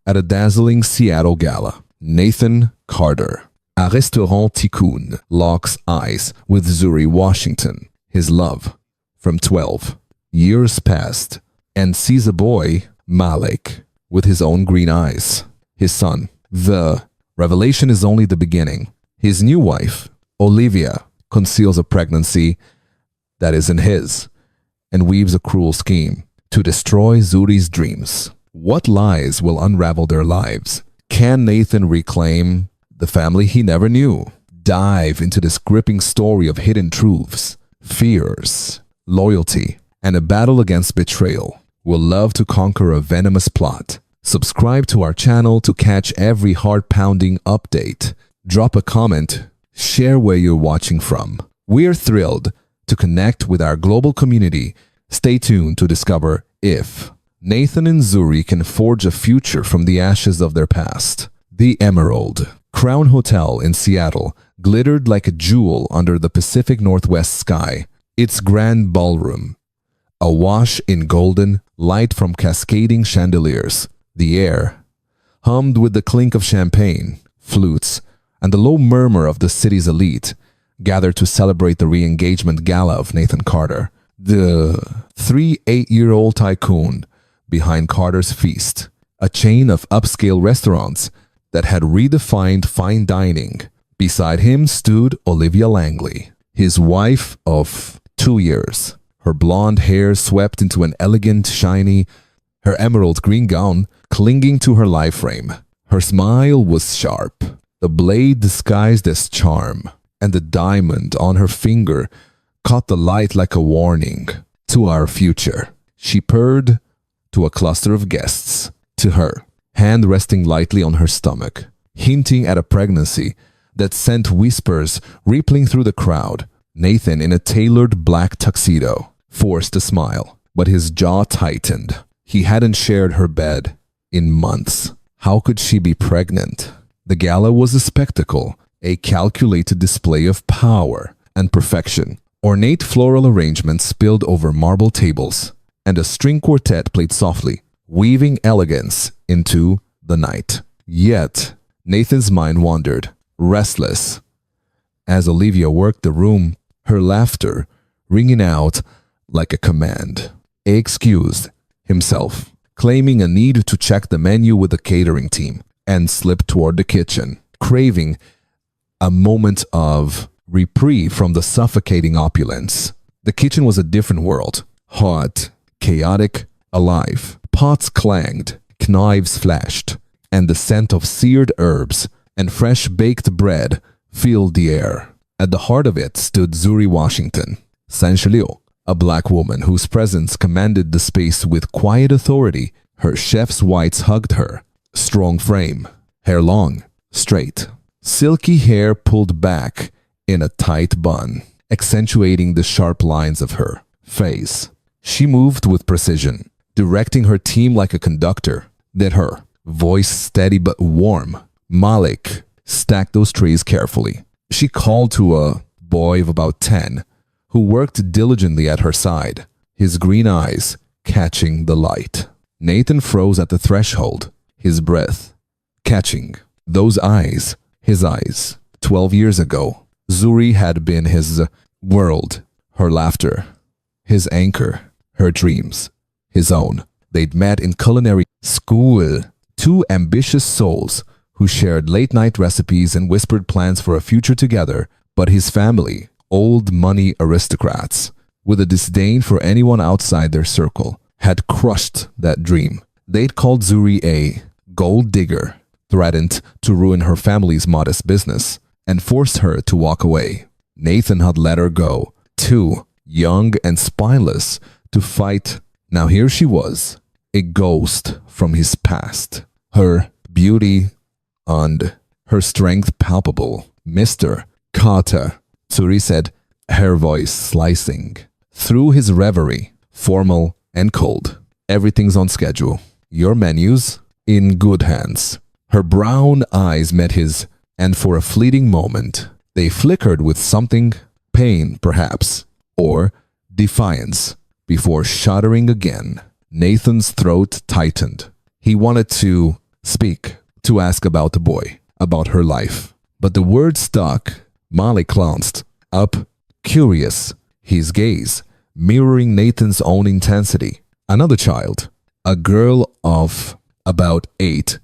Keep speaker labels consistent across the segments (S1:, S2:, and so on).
S1: at a dazzling Seattle gala. Nathan Carter, a restaurant tycoon, locks eyes with Zuri Washington, his love, from 12 years past, and sees a boy, Malik, with his own green eyes, his son. The revelation is only the beginning. His new wife, Olivia, conceals a pregnancy that isn't his and weaves a cruel scheme to destroy Zuri's dreams. What lies will unravel their lives? Can Nathan reclaim the family he never knew? Dive into this gripping story of hidden truths, fears, loyalty, and a battle against betrayal. We'll love to conquer a venomous plot. Subscribe to our channel to catch every heart-pounding update. Drop a comment, share where you're watching from. We're thrilled to connect with our global community. Stay tuned to discover if Nathan and Zuri can forge a future from the ashes of their past. The Emerald Crown Hotel in Seattle glittered like a jewel under the Pacific Northwest sky. Its grand ballroom, awash in golden light from cascading chandeliers. The air hummed with the clink of champagne, flutes, and the low murmur of the city's elite gathered to celebrate the re-engagement gala of Nathan Carter, the 8-year-old tycoon behind Carter's Feast, a chain of upscale restaurants that had redefined fine dining. Beside him stood Olivia Langley, his wife of 2 years, her blonde hair swept into an elegant, shiny, her emerald green gown clinging to her life frame. Her smile was sharp, the blade disguised as charm, and the diamond on her finger caught the light like a warning. To our future, she purred to a cluster of guests, to her, hand resting lightly on her stomach, hinting at a pregnancy that sent whispers rippling through the crowd. Nathan, in a tailored black tuxedo, forced a smile, but his jaw tightened. He hadn't shared her bed in months. How could she be pregnant? The gala was a spectacle, a calculated display of power and perfection. Ornate floral arrangements spilled over marble tables, and a string quartet played softly, weaving elegance into the night. Yet, Nathan's mind wandered, restless, as Olivia worked the room, her laughter ringing out like a command. He excused himself, claiming a need to check the menu with the catering team, and slipped toward the kitchen, craving a moment of reprieve from the suffocating opulence. The kitchen was a different world, hot, chaotic, alive. Pots clanged, knives flashed, and the scent of seared herbs and fresh baked bread filled the air. At the heart of it stood Zuri Washington, Sancheliu, a black woman whose presence commanded the space with quiet authority. Her chef's whites hugged her. Strong frame, hair long, straight, silky hair pulled back in a tight bun, accentuating the sharp lines of her face. She moved with precision, directing her team like a conductor. Then her voice steady but warm. Malik stacked those trays carefully. She called to a boy of about 10 who worked diligently at her side, his green eyes catching the light. Nathan froze at the threshold, his breath catching those eyes, his eyes. 12 years ago, Zuri had been his world, her laughter, his anchor, her dreams, his own. They'd met in culinary school, two ambitious souls who shared late-night recipes and whispered plans for a future together. But his family, old money aristocrats, with a disdain for anyone outside their circle, had crushed that dream. They'd called Zuri a gold digger, threatened to ruin her family's modest business, and forced her to walk away. Nathan had let her go, too young and spineless to fight. Now here she was, a ghost from his past, her beauty and her strength palpable. Mr. Carter, Zuri said, her voice slicing through his reverie, formal and cold. Everything's on schedule. Your menus in good hands. Her brown eyes met his, and for a fleeting moment, they flickered with something, pain perhaps, or defiance, before shuddering again. Nathan's throat tightened. He wanted to speak, to ask about the boy, about her life. But the word stuck. Malik glanced up, curious, his gaze mirroring Nathan's own intensity. Another child, a girl of about 8,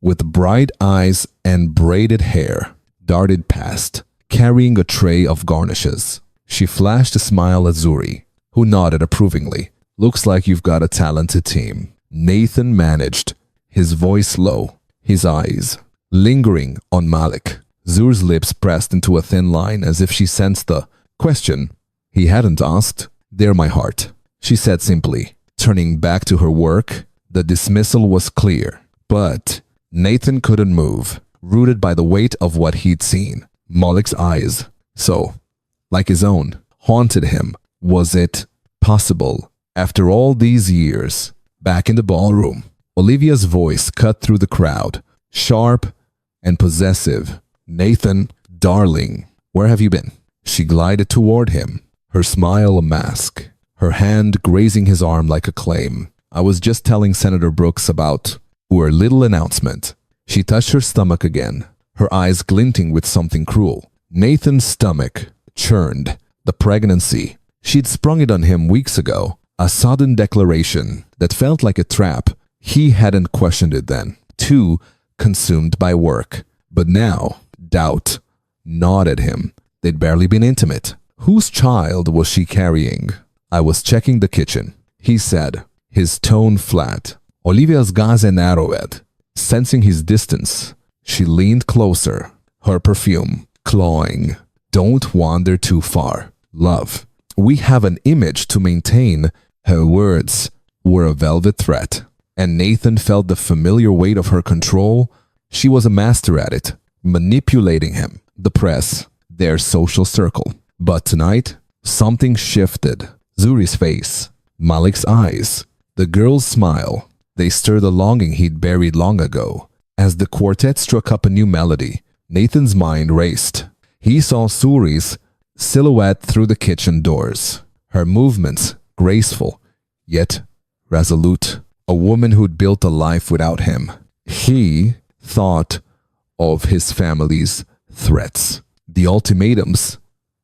S1: with bright eyes and braided hair, darted past, carrying a tray of garnishes. She flashed a smile at Zuri, who nodded approvingly. Looks like you've got a talented team. Nathan managed, his voice low, his eyes lingering on Malik. Zuri's lips pressed into a thin line as if she sensed the question he hadn't asked. "They're my heart," she said simply. Turning back to her work, the dismissal was clear. But Nathan couldn't move, rooted by the weight of what he'd seen. Malik's eyes, so like his own, haunted him. Was it possible? After all these years, back in the ballroom, Olivia's voice cut through the crowd, sharp and possessive. "Nathan, darling, where have you been?" She glided toward him, her smile a mask, her hand grazing his arm like a claim. "I was just telling Senator Brooks about our little announcement." She touched her stomach again, her eyes glinting with something cruel. Nathan's stomach churned. The pregnancy. She'd sprung it on him weeks ago. A sudden declaration that felt like a trap. He hadn't questioned it then. Too consumed by work. But now, doubt gnawed at him. They'd barely been intimate. Whose child was she carrying? "I was checking the kitchen," he said, his tone flat. Olivia's gaze narrowed. Sensing his distance, she leaned closer, her perfume clawing. "Don't wander too far, love. We have an image to maintain." Her words were a velvet threat, and Nathan felt the familiar weight of her control. She was a master at it, manipulating him, the press, their social circle. But tonight, something shifted. Zuri's face, Malik's eyes, the girl's smile. They stirred a longing he'd buried long ago. As the quartet struck up a new melody, Nathan's mind raced. He saw Zuri's silhouette through the kitchen doors, her movements graceful, yet resolute. A woman who'd built a life without him. He thought of his family's threats, the ultimatums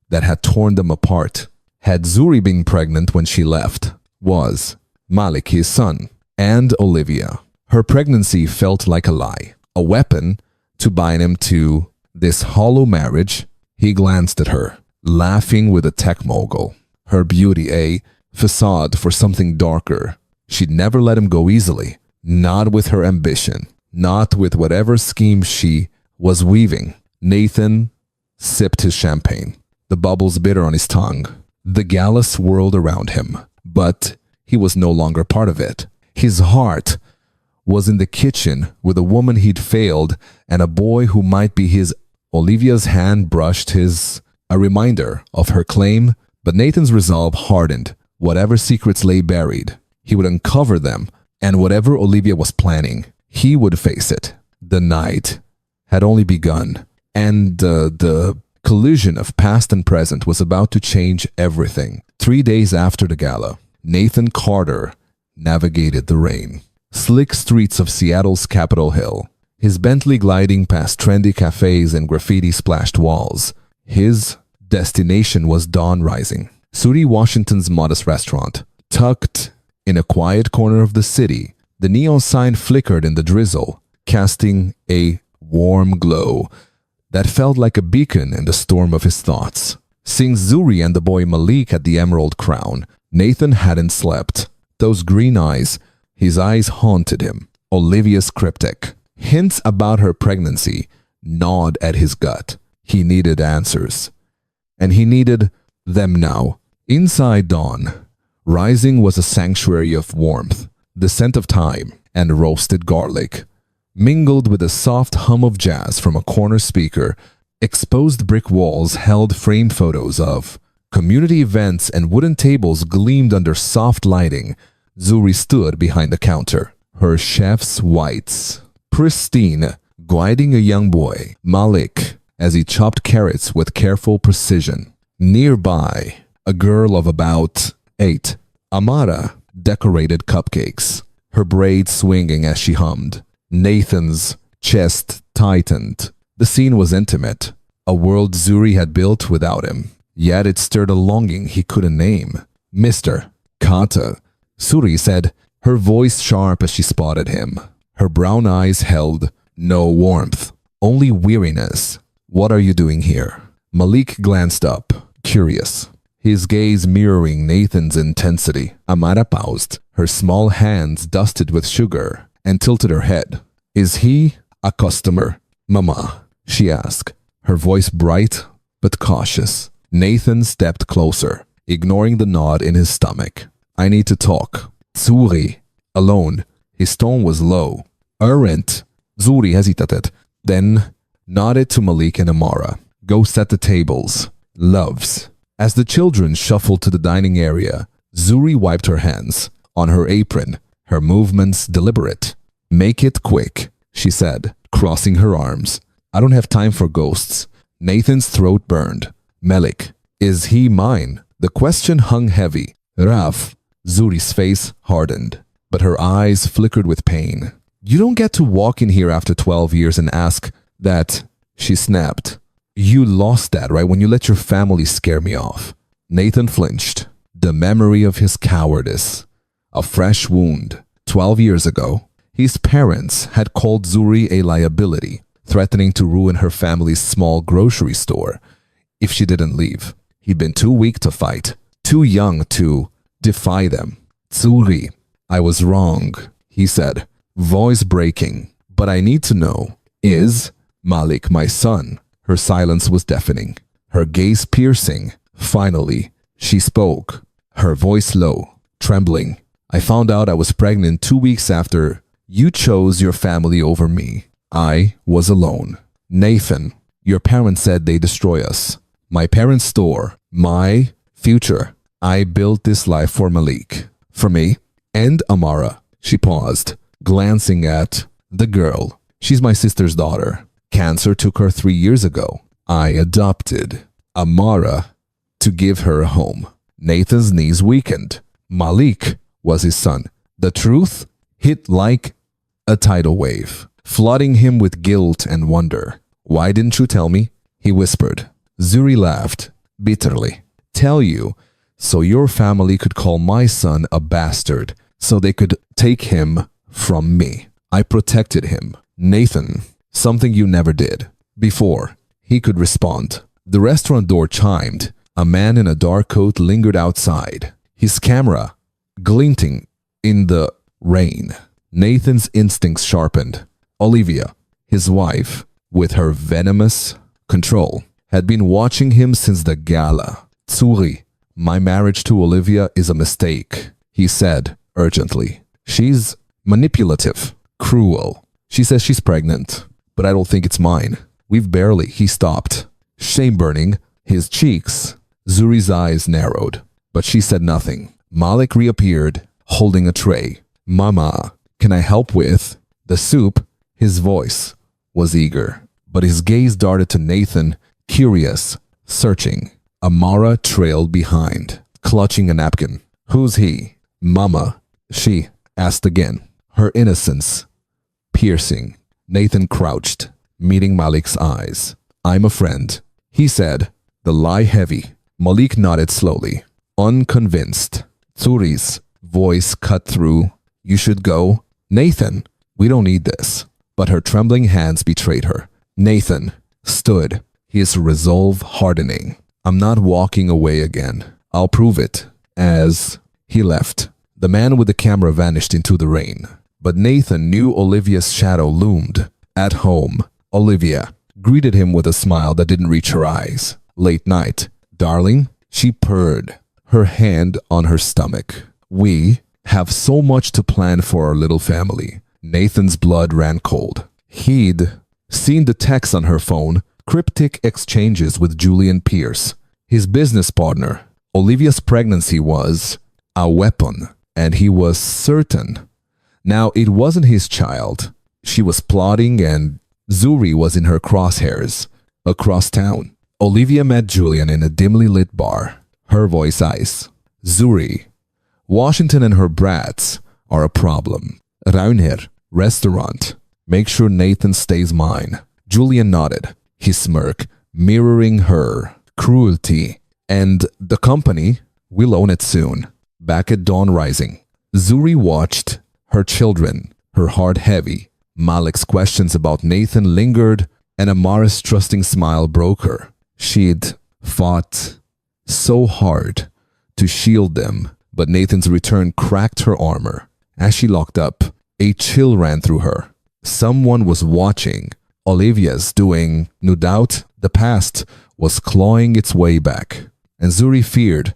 S1: that had torn them apart. Had Zuri been pregnant when she left? Was Malik his son? And Olivia? Her pregnancy felt like a lie, a weapon to bind him to this hollow marriage. He glanced at her, laughing with a tech mogul. Her beauty a facade for something darker. She'd never let him go easily, not with her ambition, not with whatever scheme she was weaving. Nathan sipped his champagne, the bubbles bitter on his tongue. The gala swirled around him, but he was no longer part of it. His heart was in the kitchen with a woman he'd failed and a boy who might be his. Olivia's hand brushed his, a reminder of her claim, but Nathan's resolve hardened. Whatever secrets lay buried, he would uncover them, and whatever Olivia was planning, he would face it. The night had only begun, and the collision of past and present was about to change everything. 3 days after the gala, Nathan Carter navigated the rain. Slick streets of Seattle's Capitol Hill, his Bentley gliding past trendy cafes and graffiti-splashed walls. His destination was dawn rising. Suri Washington's modest restaurant, tucked in a quiet corner of the city. The neon sign flickered in the drizzle, casting a warm glow that felt like a beacon in the storm of his thoughts. Seeing Zuri and the boy Malik at the Emerald Crown, Nathan hadn't slept. Those green eyes, his eyes haunted him. Olivia's cryptic. Hints about her pregnancy gnawed at his gut. He needed answers. And he needed them now. Inside Dawn, rising was a sanctuary of warmth. The scent of thyme and roasted garlic, mingled with a soft hum of jazz from a corner speaker. Exposed brick walls held framed photos of community events, and wooden tables gleamed under soft lighting. Zuri stood behind the counter, her chef's whites pristine, guiding a young boy, Malik, as he chopped carrots with careful precision. Nearby, a girl of about 8, Amara, decorated cupcakes, her braids swinging as she hummed. Nathan's chest tightened. The scene was intimate, a world Zuri had built without him. Yet it stirred a longing he couldn't name. Mr. Kata, Zuri said, her voice sharp as she spotted him. Her brown eyes held no warmth, only weariness. What are you doing here? Malik glanced up, curious, his gaze mirroring Nathan's intensity. Amara paused, her small hands dusted with sugar, and tilted her head. Is he a customer, Mama? She asked, her voice bright but cautious. Nathan stepped closer, ignoring the knot in his stomach. I need to talk. Zuri, alone. His tone was low. Urgent. Zuri hesitated, then nodded to Malik and Amara. Go set the tables. Loves. As the children shuffled to the dining area, Zuri wiped her hands on her apron, her movements deliberate. Make it quick, she said, crossing her arms. I don't have time for ghosts. Nathan's throat burned. Malik, is he mine? The question hung heavy. Raf. Zuri's face hardened, but her eyes flickered with pain. You don't get to walk in here after 12 years and ask that, she snapped. You lost that, right, when you let your family scare me off. Nathan flinched. The memory of his cowardice. A fresh wound. 12 years ago, his parents had called Zuri a liability, threatening to ruin her family's small grocery store if she didn't leave. He'd been too weak to fight, too young to defy them. Zuri, I was wrong, he said, voice breaking. But I need to know, is Malik my son? Her silence was deafening, her gaze piercing. Finally, she spoke, her voice low, trembling. I found out I was pregnant 2 weeks after you chose your family over me. I was alone. Nathan, your parents said they destroy us. My parents' store, my future. I built this life for Malik, for me, and Amara. She paused, glancing at the girl. She's my sister's daughter. Cancer took her 3 years ago. I adopted Amara to give her a home. Nathan's knees weakened. Malik was his son. The truth hit like a tidal wave, flooding him with guilt and wonder. Why didn't you tell me? He whispered. Zuri laughed bitterly. Tell you so your family could call my son a bastard, so they could take him from me. I protected him. Nathan, something you never did. Before he could respond, the restaurant door chimed. A man in a dark coat lingered outside, his camera glinting in the rain. Nathan's instincts sharpened. Olivia, his wife, with her venomous control, had been watching him since the gala. Zuri, my marriage to Olivia is a mistake, he said urgently. She's manipulative, cruel. She says she's pregnant, but I don't think it's mine. He stopped, shame burning his cheeks. Zuri's eyes narrowed, but she said nothing. Malik reappeared, holding a tray. Mama, can I help with the soup? His voice was eager, but his gaze darted to Nathan, curious, searching. Amara trailed behind, clutching a napkin. Who's he? Mama, she asked again, her innocence piercing. Nathan crouched, meeting Malik's eyes. I'm a friend, he said, the lie heavy. Malik nodded slowly, unconvinced. Zuri's voice cut through. You should go. Nathan, we don't need this. But her trembling hands betrayed her. Nathan stood, his resolve hardening. I'm not walking away again. I'll prove it. As he left, the man with the camera vanished into the rain. But Nathan knew Olivia's shadow loomed. At home, Olivia greeted him with a smile that didn't reach her eyes. Late night, darling, she purred, her hand on her stomach. We have so much to plan for our little family. Nathan's blood ran cold. He'd seen the texts on her phone, cryptic exchanges with Julian Pierce, his business partner. Olivia's pregnancy was a weapon, and he was certain. Now, it wasn't his child. She was plotting, and Zuri was in her crosshairs. Across town, Olivia met Julian in a dimly lit bar, her voice ice. Zuri, Washington and her brats are a problem. Raunher, restaurant. Make sure Nathan stays mine. Julian nodded, his smirk mirroring her cruelty. And the company, we'll own it soon. Back at dawn rising, Zuri watched her children, her heart heavy. Malik's questions about Nathan lingered, and Amara's trusting smile broke her. She'd fought so hard to shield them, but Nathan's return cracked her armor. As she locked up, a chill ran through her. Someone was watching. Olivia's doing, no doubt, the past was clawing its way back. And Zuri feared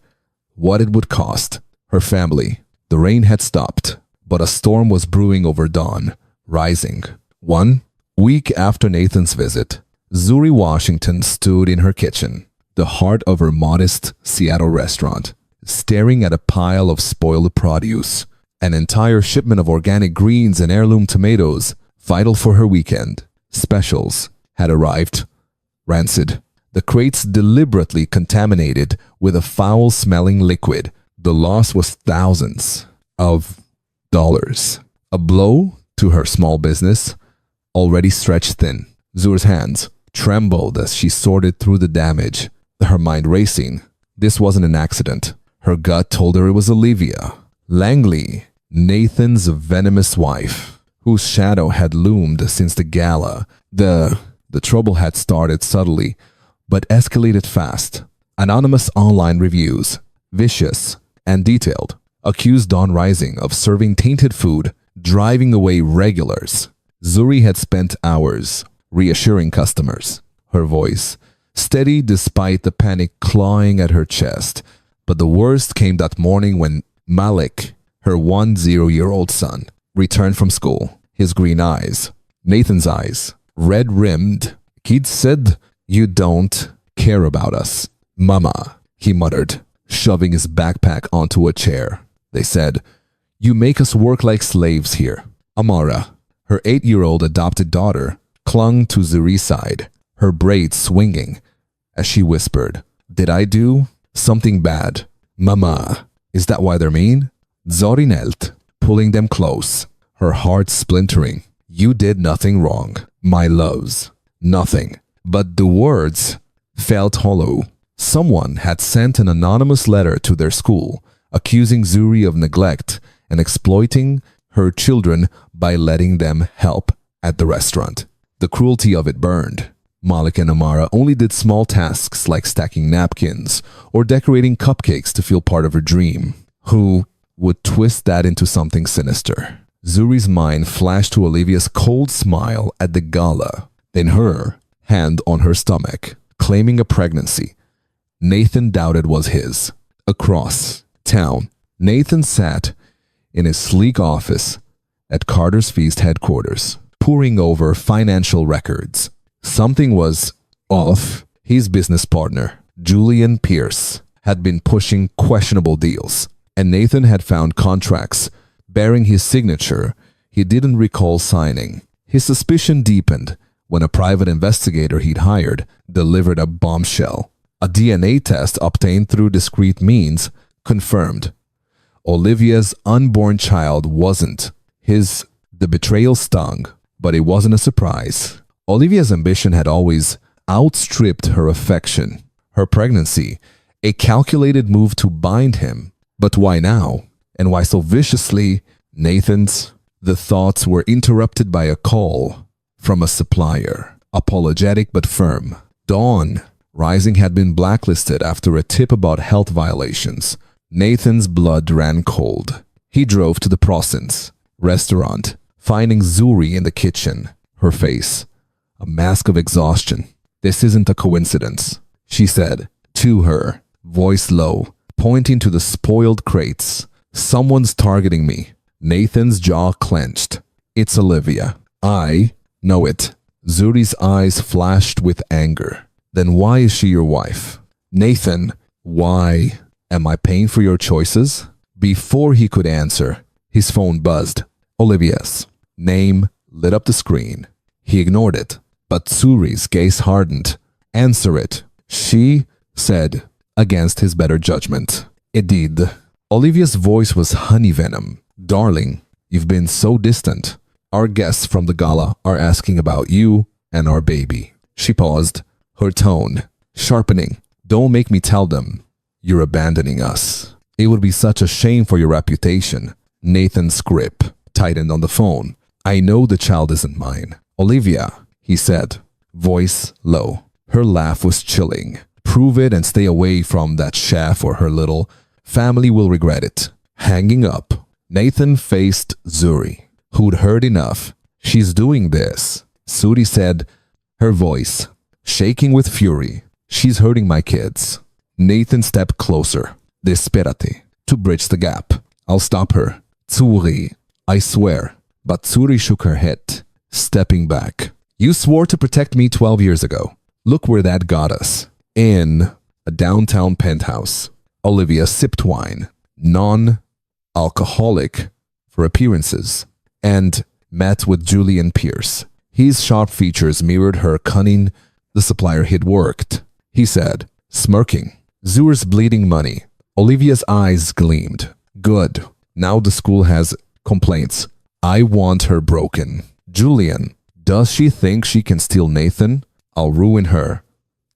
S1: what it would cost her family. The rain had stopped, but a storm was brewing over dawn, rising. 1 week after Nathan's visit, Zuri Washington stood in her kitchen, the heart of her modest Seattle restaurant, staring at a pile of spoiled produce. An entire shipment of organic greens and heirloom tomatoes, vital for her weekend specials, had arrived. Rancid. The crates deliberately contaminated with a foul-smelling liquid. The loss was thousands of dollars. A blow to her small business, already stretched thin. Zuri's hands trembled as she sorted through the damage, her mind racing. This wasn't an accident. Her gut told her it was Olivia Langley, Nathan's venomous wife, whose shadow had loomed since the gala. The trouble had started subtly, but escalated fast. Anonymous online reviews, vicious and detailed, accused Dawn Rising of serving tainted food, driving away regulars. Zuri had spent hours reassuring customers, her voice steady despite the panic clawing at her chest. But the worst came that morning when Malik, her 10-year-old son, returned from school. His green eyes, Nathan's eyes, red-rimmed. He'd said, "You don't care about us, Mama," he muttered, shoving his backpack onto a chair. They said, "You make us work like slaves here." Amara, her 8-year-old adopted daughter, clung to Zuri's side, her braids swinging as she whispered, "Did I do something bad? Mama, is that why they're mean?" Zori knelt, pulling them close, her heart splintering. "You did nothing wrong, my loves. Nothing." But the words felt hollow. Someone had sent an anonymous letter to their school, accusing Zuri of neglect and exploiting her children by letting them help at the restaurant. The cruelty of it burned. Malik and Amara only did small tasks like stacking napkins or decorating cupcakes to feel part of her dream. Who would twist that into something sinister? Zuri's mind flashed to Olivia's cold smile at the gala, then her hand on her stomach, claiming a pregnancy Nathan doubted was his. Across town, Nathan sat in his sleek office at Carter's Feast headquarters, poring over financial records. Something was off. His business partner, Julian Pierce, had been pushing questionable deals, and Nathan had found contracts bearing his signature he didn't recall signing. His suspicion deepened when a private investigator he'd hired delivered a bombshell. A DNA test obtained through discreet means confirmed Olivia's unborn child wasn't his. The betrayal stung, but it wasn't a surprise. Olivia's ambition had always outstripped her affection. Her pregnancy, a calculated move to bind him. But why now? And why so viciously? Nathan's. The thoughts were interrupted by a call from a supplier, apologetic but firm. Dawn Rising had been blacklisted after a tip about health violations. Nathan's blood ran cold. He drove to the Prossen's restaurant, finding Zuri in the kitchen, her face a mask of exhaustion. "This isn't a coincidence," she said to her, voice low, pointing to the spoiled crates. "Someone's targeting me." Nathan's jaw clenched. "It's Olivia. I know it." Zuri's eyes flashed with anger. "Then why is she your wife?" "Nathan, why am I paying for your choices?" Before he could answer, his phone buzzed. Olivia's name lit up the screen. He ignored it, but Zuri's gaze hardened. "Answer it," she said, against his better judgment. It did. Olivia's voice was honey venom. "Darling, you've been so distant. Our guests from the gala are asking about you and our baby. She paused, her tone sharpening. Don't make me tell them you're abandoning us. It would be such a shame for your reputation. Nathan's grip tightened on the phone. I know the child isn't mine. Olivia, he said, voice low. Her laugh was chilling. Prove it and stay away from that chef or her little family will regret it. Hanging up, Nathan faced Zuri, who'd heard enough. She's doing this, Zuri said, her voice shaking with fury. She's hurting my kids. Nathan stepped closer, desperate, to bridge the gap. I'll stop her. Zuri, I swear. But Zuri shook her head, stepping back. You swore to protect me 12 years ago. Look where that got us. In a downtown penthouse, Olivia sipped wine, non-alcoholic for appearances, and met with Julian Pierce. His sharp features mirrored her cunning. The supplier had worked, he said, smirking. Zuri's bleeding money. Olivia's eyes gleamed. Good. Now the school has complaints. I want her broken. Julian, does she think she can steal Nathan? I'll ruin her.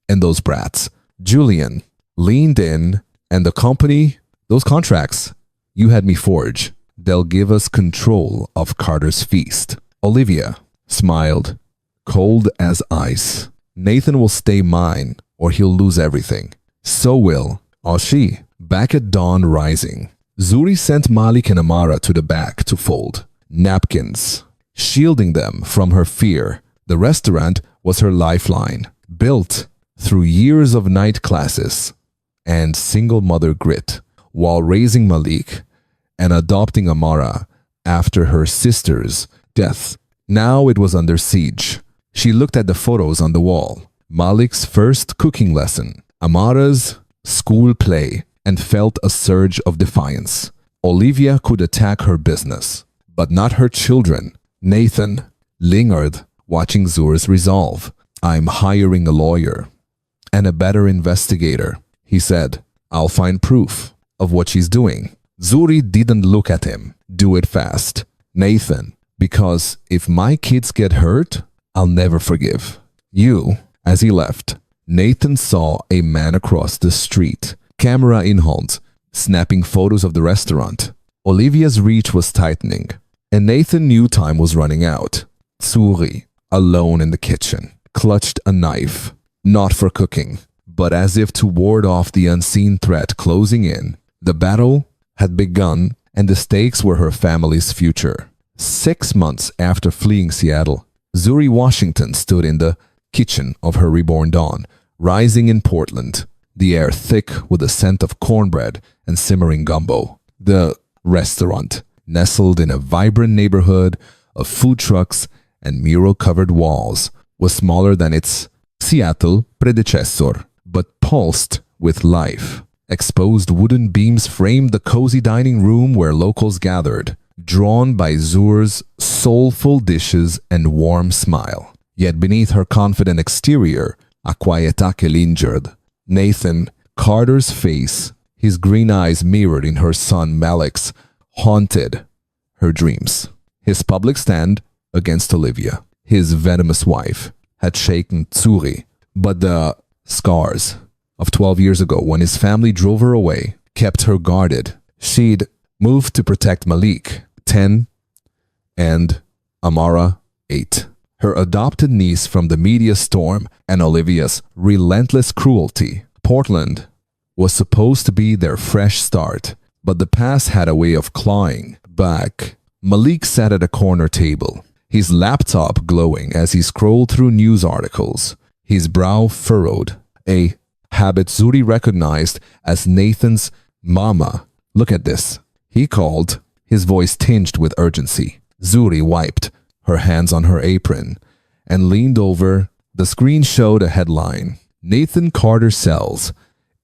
S1: And those brats. Julian leaned in, and the company, those contracts, you had me forge. They'll give us control of Carter's feast. Olivia smiled, cold as ice. Nathan will stay mine, or he'll lose everything. So will Ashi. Back at dawn rising, Zuri sent Malik and Amara to the back to fold napkins, shielding them from her fear. The restaurant was her lifeline, built through years of night classes and single mother grit, while raising Malik and adopting Amara after her sister's death. Now it was under siege. She looked at the photos on the wall. Malik's first cooking lesson, Amara's school play, and felt a surge of defiance. Olivia could attack her business, but not her children. Nathan lingered, watching Zuri's resolve. I'm hiring a lawyer and a better investigator, he said. I'll find proof of what she's doing. Zuri didn't look at him. Do it fast. Nathan, because if my kids get hurt, I'll never forgive you. As he left, Nathan saw a man across the street, camera in hand, snapping photos of the restaurant. Olivia's reach was tightening, and Nathan knew time was running out. Zuri, alone in the kitchen, clutched a knife, not for cooking, but as if to ward off the unseen threat closing in. The battle had begun, and the stakes were her family's future. 6 months after fleeing Seattle, Zuri Washington stood in the kitchen of her reborn dawn, rising in Portland, the air thick with the scent of cornbread and simmering gumbo. The restaurant, nestled in a vibrant neighborhood of food trucks and mural-covered walls, was smaller than its Seattle predecessor, but pulsed with life. Exposed wooden beams framed the cozy dining room where locals gathered, drawn by Zuri's soulful dishes and warm smile. Yet beneath her confident exterior, a quietaque lingered. Nathan, Carter's face, his green eyes mirrored in her son Malik's, haunted her dreams. His public stand against Olivia, his venomous wife, had shaken Zuri, but the scars of 12 years ago when his family drove her away kept her guarded. She'd moved to protect Malik, 10, and Amara, 8. Her adopted niece from the media storm and Olivia's relentless cruelty. Portland was supposed to be their fresh start, but the past had a way of clawing back. Malik sat at a corner table, his laptop glowing as he scrolled through news articles, his brow furrowed, a habit Zuri recognized as Nathan's mama. Look at this, he called, his voice tinged with urgency. Zuri wiped her hands on her apron and leaned over. The screen showed a headline: Nathan Carter sells.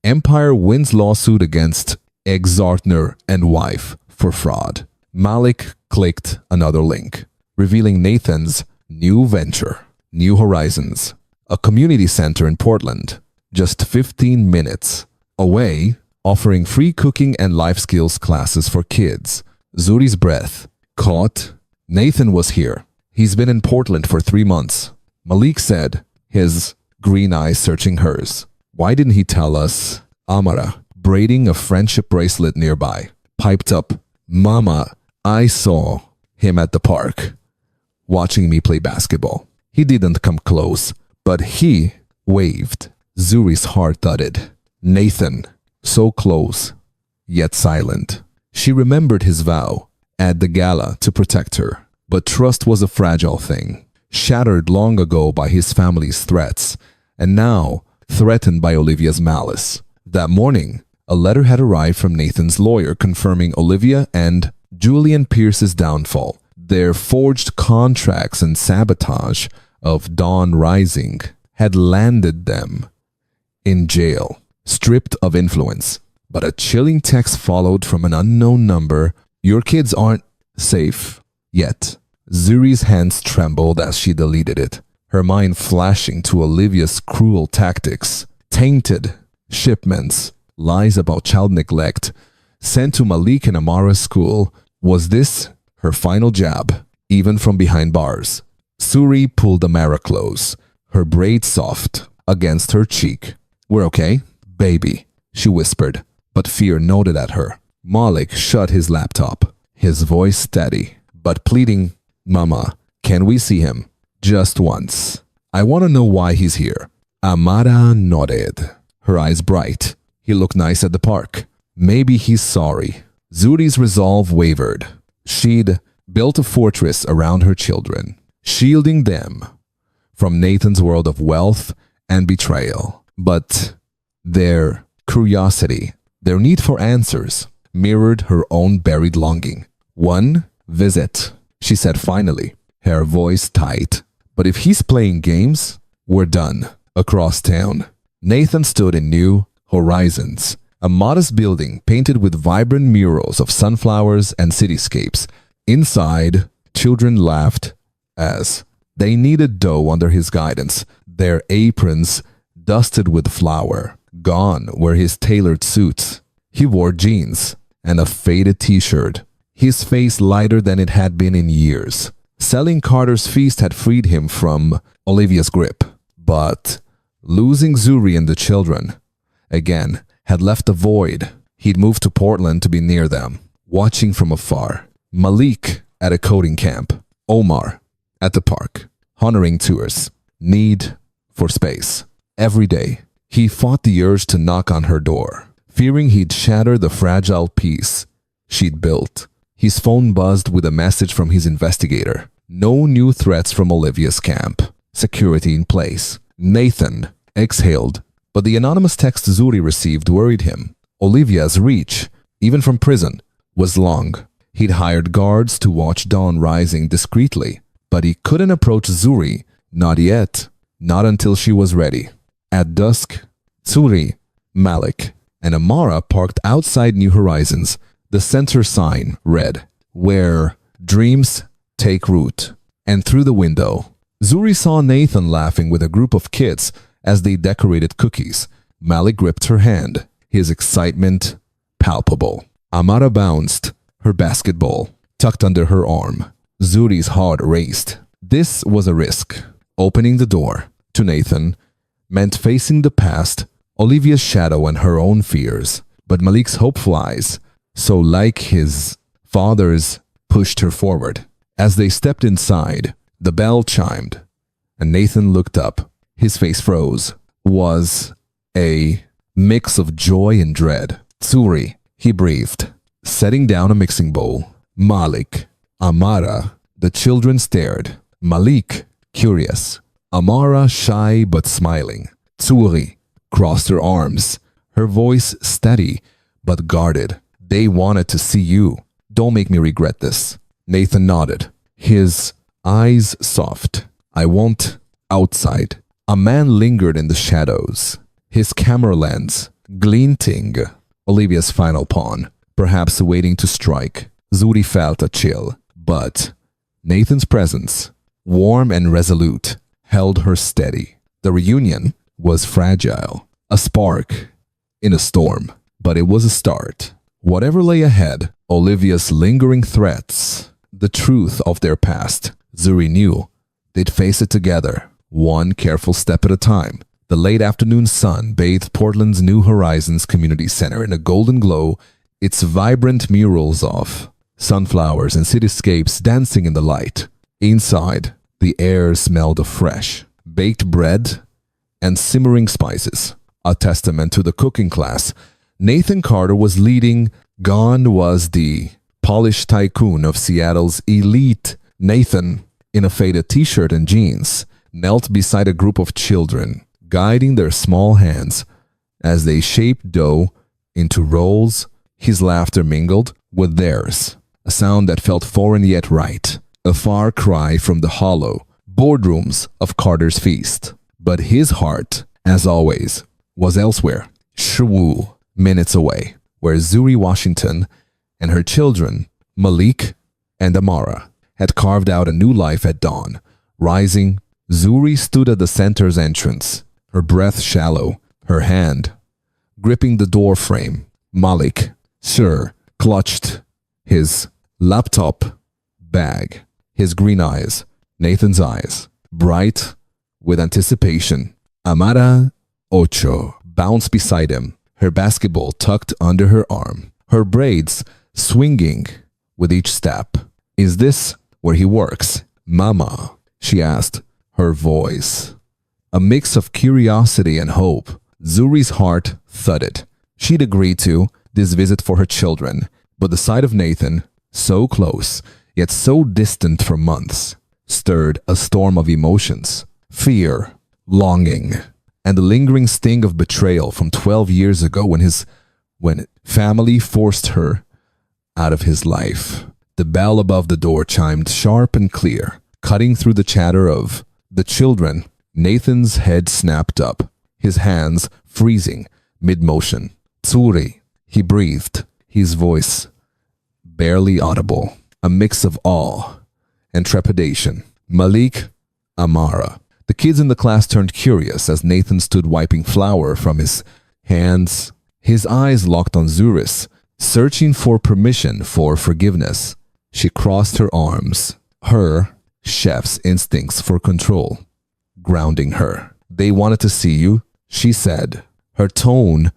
S1: Empire wins lawsuit against ex-Zartner and wife for fraud. Malik clicked another link, revealing Nathan's new venture, New Horizons, a community center in Portland, just 15 minutes away, offering free cooking and life skills classes for kids. Zuri's breath caught. Nathan was here, He's been in Portland for 3 months. Malik said, his green eyes searching hers. Why didn't he tell us? Amara, braiding a friendship bracelet nearby, piped up, Mama, I saw him at the park, watching me play basketball. He didn't come close, but he waved. Zuri's heart thudded. Nathan, so close, yet silent. She remembered his vow at the gala to protect her, but trust was a fragile thing, shattered long ago by his family's threats, and now threatened by Olivia's malice. That morning, a letter had arrived from Nathan's lawyer confirming Olivia and Julian Pierce's downfall. Their forged contracts and sabotage of Dawn Rising had landed them in jail, stripped of influence. But a chilling text followed from an unknown number. Your kids aren't safe yet. Zuri's hands trembled as she deleted it, her mind flashing to Olivia's cruel tactics, tainted shipments, lies about child neglect, sent to Malik and Amara's school. Was this her final jab, even from behind bars? Zuri pulled Amara close, her braids soft against her cheek. We're okay, baby, she whispered, but fear nodded at her. Malik shut his laptop, his voice steady, but pleading, Mama, can we see him? Just once. I want to know why he's here. Amara nodded, her eyes bright. He looked nice at the park. Maybe he's sorry. Zuri's resolve wavered. She'd built a fortress around her children, shielding them from Nathan's world of wealth and betrayal. But their curiosity, their need for answers, mirrored her own buried longing. One visit, she said finally, her voice tight. But if he's playing games, we're done. Across town, Nathan stood in New Horizons, a modest building painted with vibrant murals of sunflowers and cityscapes. Inside, children laughed as they kneaded dough under his guidance, their aprons dusted with flour. Gone were his tailored suits. He wore jeans and a faded t-shirt, his face lighter than it had been in years. Selling Carter's feast had freed him from Olivia's grip, but losing Zuri and the children, again, had left a void. He'd moved to Portland to be near them, watching from afar. Malik at a coding camp. Omar at the park, honoring tours. Need for space. Every day, he fought the urge to knock on her door, fearing he'd shatter the fragile peace she'd built. His phone buzzed with a message from his investigator. No new threats from Olivia's camp. Security in place. Nathan exhaled, but the anonymous text Zuri received worried him. Olivia's reach, even from prison, was long. He'd hired guards to watch Dawn Rising discreetly, but he couldn't approach Zuri, not yet, not until she was ready. At dusk, Zuri, Malik, and Amara parked outside New Horizons. The center sign read, Where dreams take root. And through the window, Zuri saw Nathan laughing with a group of kids as they decorated cookies. Malik gripped her hand, his excitement palpable. Amara bounced, her basketball tucked under her arm. Zuri's heart raced. This was a risk. Opening the door to Nathan meant facing the past, Olivia's shadow and her own fears. But Malik's hopeful eyes, so like his father's, pushed her forward. As they stepped inside, the bell chimed, and Nathan looked up. His face froze. Was a mix of joy and dread. Zuri, he breathed, setting down a mixing bowl. Malik, Amara. The children stared. Malik, curious. Amara, shy but smiling. Zuri crossed her arms, her voice steady but guarded. They wanted to see you. Don't make me regret this. Nathan nodded, his eyes soft. I won't. Outside, a man lingered in the shadows, his camera lens glinting. Olivia's final pawn, perhaps waiting to strike. Zuri felt a chill, but Nathan's presence, warm and resolute, held her steady. The reunion was fragile, a spark in a storm, but it was a start. Whatever lay ahead, Olivia's lingering threats, the truth of their past, Zuri knew they'd face it together, one careful step at a time. The late afternoon sun bathed Portland's New Horizons Community Center in a golden glow, its vibrant murals of sunflowers and cityscapes dancing in the light. Inside, the air smelled of fresh, baked bread and simmering spices, a testament to the cooking class Nathan Carter was leading. Gone was the polished tycoon of Seattle's elite. Nathan, in a faded t-shirt and jeans, knelt beside a group of children, guiding their small hands as they shaped dough into rolls. His laughter mingled with theirs, a sound that felt foreign yet right, a far cry from the hollow boardrooms of Carter's feast. But his heart, as always, was elsewhere, Shrew, minutes away, where Zuri Washington and her children, Malik and Amara, had carved out a new life at dawn. Rising, Zuri stood at the center's entrance, her breath shallow, her hand gripping the door frame. Malik, sir, clutched his laptop bag, his green eyes, Nathan's eyes, bright with anticipation. Amara Ocho bounced beside him, her basketball tucked under her arm, her braids swinging with each step. Is this where he works, Mama? She asked, her voice a mix of curiosity and hope. Zuri's heart thudded. She'd agreed to this visit for her children, but the sight of Nathan, so close, yet so distant for months, stirred a storm of emotions. Fear, longing, and the lingering sting of betrayal from 12 years ago when family forced her out of his life. The bell above the door chimed sharp and clear, cutting through the chatter of the children. Nathan's head snapped up, his hands freezing mid-motion. Tsuri, he breathed, his voice barely audible, a mix of awe and trepidation. Malik, Amara. The kids in the class turned curious as Nathan stood wiping flour from his hands, his eyes locked on Zuri's, searching for permission, for forgiveness. She crossed her arms, her chef's instincts for control grounding her. They wanted to see you, she said, her tone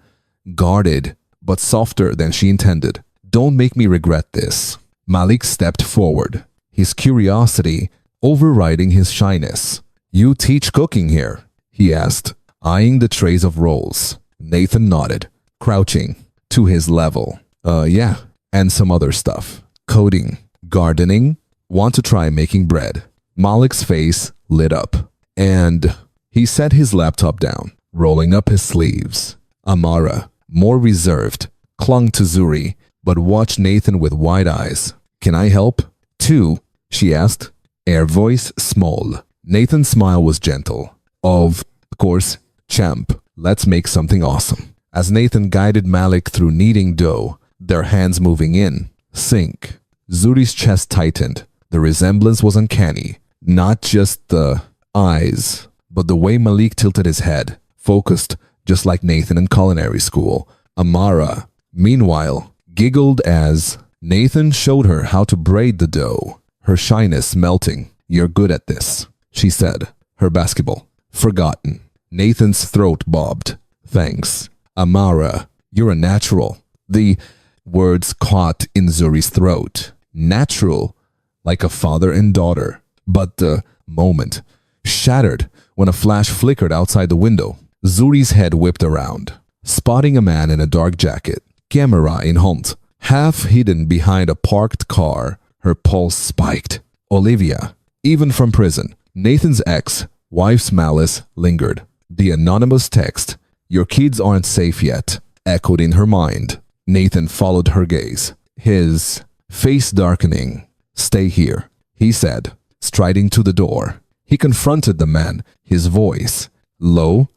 S1: guarded but softer than she intended. Don't make me regret this. Malik stepped forward, his curiosity overriding his shyness. You teach cooking here? He asked, eyeing the trays of rolls. Nathan nodded, crouching to his level. Yeah, and some other stuff. Coding, gardening, want to try making bread. Malik's face lit up, and he set his laptop down, rolling up his sleeves. Amara, more reserved, clung to Zuri, but watched Nathan with wide eyes. Can I help? Too, she asked, her voice small. Nathan's smile was gentle. Of course, champ, let's make something awesome. As Nathan guided Malik through kneading dough, their hands moving in, sync, Zuri's chest tightened. The resemblance was uncanny. Not just the eyes, but the way Malik tilted his head, focused just like Nathan in culinary school. Amara, meanwhile, giggled as Nathan showed her how to braid the dough, her shyness melting. You're good at this, she said, her basketball forgotten. Nathan's throat bobbed. Thanks. Amara, you're a natural. The words caught in Zuri's throat. Natural, like a father and daughter. But the moment shattered when a flash flickered outside the window. Zuri's head whipped around, spotting a man in a dark jacket, camera in hand, half hidden behind a parked car. Her pulse spiked. Olivia, even from prison. Nathan's ex-wife's malice lingered. The anonymous text, "Your kids aren't safe yet," echoed in her mind. Nathan followed her gaze, his face darkening. Stay here, he said, striding to the door. He confronted the man, his voice low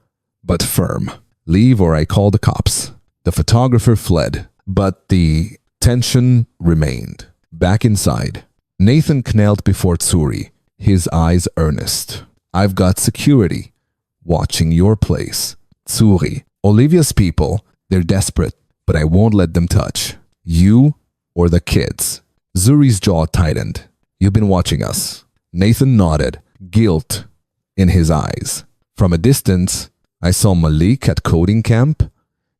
S1: but firm. Leave or I call the cops. The photographer fled, but the tension remained. Back inside, Nathan knelt before Tsuri, his eyes earnest. I've got security watching your place. Tsuri, Olivia's people, they're desperate, but I won't let them touch you or the kids. Zuri's jaw tightened. You've been watching us. Nathan nodded, guilt in his eyes. From a distance, I saw Malik at coding camp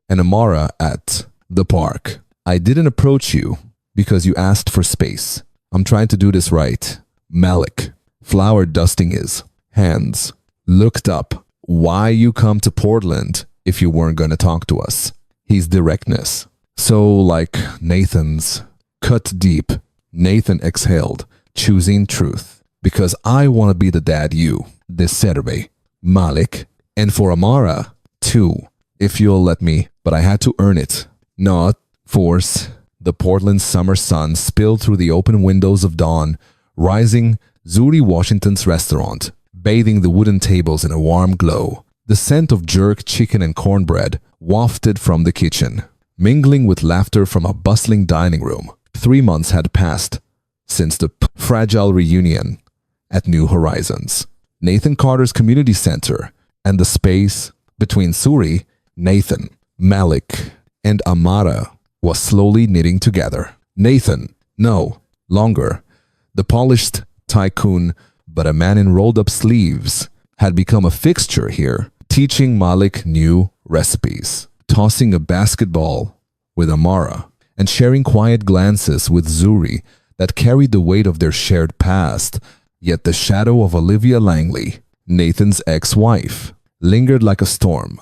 S1: and Amara at the park. I didn't approach you because you asked for space. I'm trying to do this right. Malik, flower dusting his hands, looked up. Why you come to Portland if you weren't going to talk to us? His directness. So like Nathan's, cut deep. Nathan exhaled, choosing truth. Because I want to be the dad you deserve, Malik. And for Amara, too, if you'll let me, but I had to earn it. Not force. The Portland summer sun spilled through the open windows of dawn, rising Zuri Washington's restaurant, bathing the wooden tables in a warm glow. The scent of jerk chicken and cornbread wafted from the kitchen, mingling with laughter from a bustling dining room. 3 months had passed since the fragile reunion at New Horizons, Nathan Carter's community center, and the space between Zuri, Nathan, Malik, and Amara was slowly knitting together. Nathan, no longer the polished tycoon, but a man in rolled-up sleeves, had become a fixture here, teaching Malik new recipes, tossing a basketball with Amara, and sharing quiet glances with Zuri that carried the weight of their shared past. Yet the shadow of Olivia Langley, Nathan's ex-wife, lingered like a storm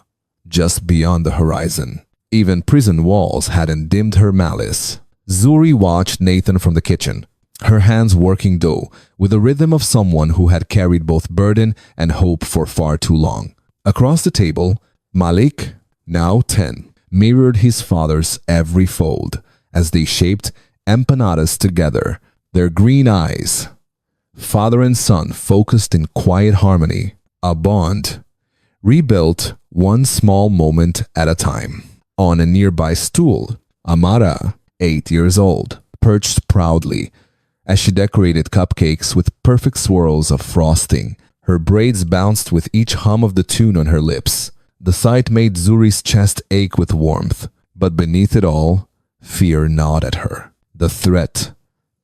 S1: just beyond the horizon. Even prison walls hadn't dimmed her malice. Zuri watched Nathan from the kitchen, her hands working dough with the rhythm of someone who had carried both burden and hope for far too long. Across the table, Malik, now 10, mirrored his father's every fold as they shaped empanadas together, their green eyes, father and son, focused in quiet harmony, a bond rebuilt one small moment at a time. On a nearby stool, Amara, 8 years old, perched proudly as she decorated cupcakes with perfect swirls of frosting. Her braids bounced with each hum of the tune on her lips. The sight made Zuri's chest ache with warmth, but beneath it all, fear gnawed at her. The threat,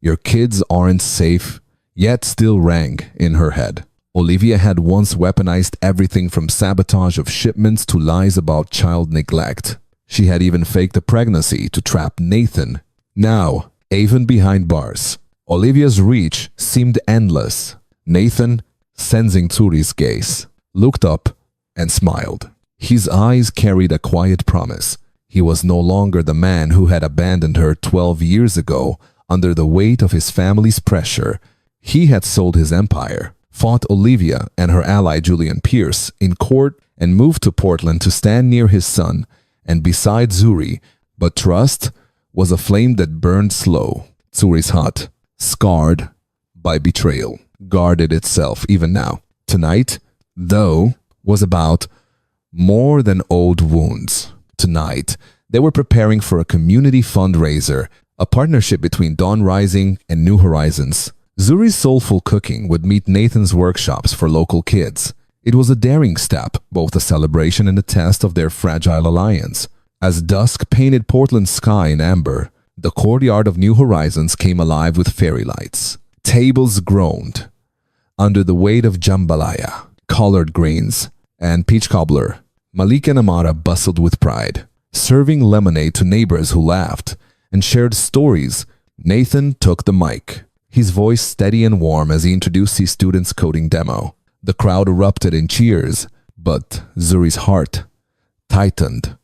S1: your kids aren't safe, yet still rang in her head. Olivia had once weaponized everything from sabotage of shipments to lies about child neglect. She had even faked a pregnancy to trap Nathan. Now, even behind bars, Olivia's reach seemed endless. Nathan, sensing Zuri's gaze, looked up and smiled. His eyes carried a quiet promise. He was no longer the man who had abandoned her 12 years ago under the weight of his family's pressure. He had sold his empire, fought Olivia and her ally Julian Pierce in court, and moved to Portland to stand near his son and beside Zuri. But trust was a flame that burned slow. Zuri's heart, scarred by betrayal, guarded itself even now. Tonight, though, was about more than old wounds. Tonight, they were preparing for a community fundraiser, a partnership between Dawn Rising and New Horizons. Zuri's soulful cooking would meet Nathan's workshops for local kids. It was a daring step, both a celebration and a test of their fragile alliance. As dusk painted Portland's sky in amber, the courtyard of New Horizons came alive with fairy lights. Tables groaned under the weight of jambalaya, collard greens, and peach cobbler. Malik and Amara bustled with pride, serving lemonade to neighbors who laughed and shared stories. Nathan took the mic, his voice steady and warm as he introduced his students' coding demo. The crowd erupted in cheers, but Zuri's heart tightened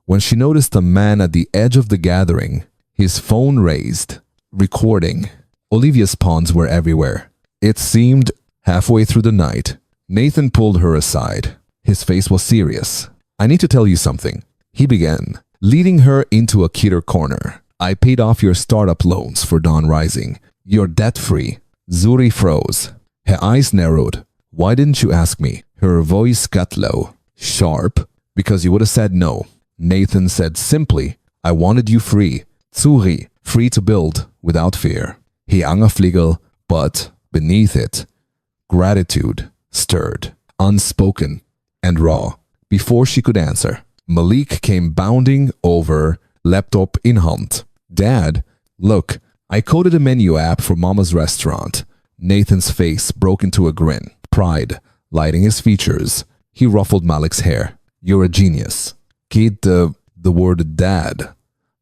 S1: when she noticed a man at the edge of the gathering, his phone raised, recording. Olivia's pawns were everywhere. It seemed halfway through the night, Nathan pulled her aside. His face was serious. "I need to tell you something," he began, leading her into a kidder corner. "I paid off your startup loans for Dawn Rising. You're debt-free." Zuri froze. Her eyes narrowed. "Why didn't you ask me?" Her voice got low, sharp, "Because you would have said no." Nathan said simply, "I wanted you free. Zuri, free to build without fear." He hung a fliegel, but beneath it, gratitude stirred, unspoken and raw. Before she could answer, Malik came bounding over, laptop in hand. "Dad, look, I coded a menu app for Mama's restaurant. Nathan's face broke into a grin, pride lighting his features. He ruffled Malik's hair. You're a genius. Kid, the word dad